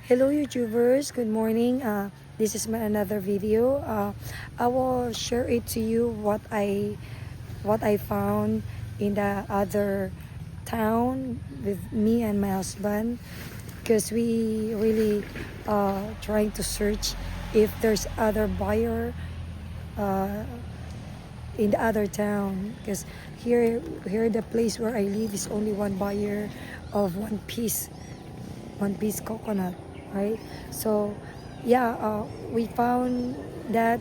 Hello YouTubers, good morning. This is my another video. I will share it to you what I found in the other town with me and my husband, because we really trying to search if there's other buyer uh, in the other town, because here the place where I live is only one buyer of one piece coconut, right? So yeah, we found that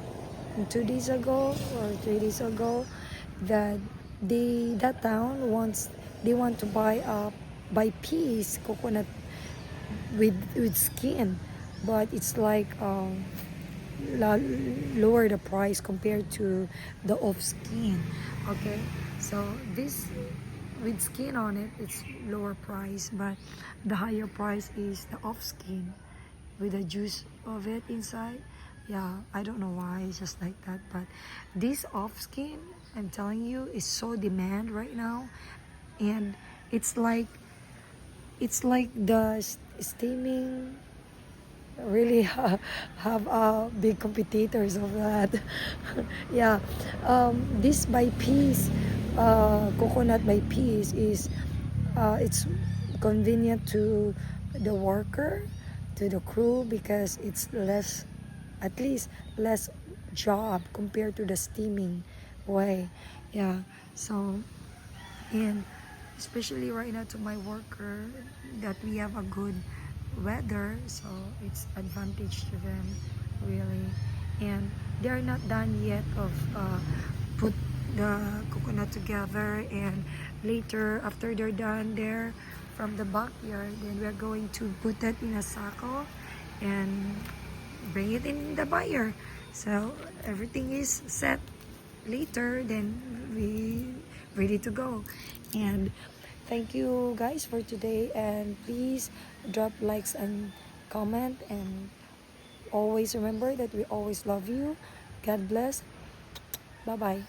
2 days ago or 3 days ago that that town wants they want to buy piece coconut with skin, but it's like lower the price compared to the off skin. Okay, so this with skin on it, it's lower price, but the higher price is the off skin with the juice of it inside. Yeah, I don't know why it's just like that, but this off skin, I'm telling you, is so demand right now. And it's like the steaming really have big competitors of that. Yeah, this by piece, coconut by piece is it's convenient to the worker, to the crew, because it's less, at least less job compared to the steaming way. Yeah, so, and especially right now to my worker, that we have a good weather, so it's advantage to them, really. And they're not done yet of put the coconut together, and later after they're done there from the backyard, then we're going to put that in a sacco and bring it in the buyer. So everything is set later, then we ready to go. And thank you guys for today, and please drop likes and comment, and always remember that we always love you. God bless. Bye bye.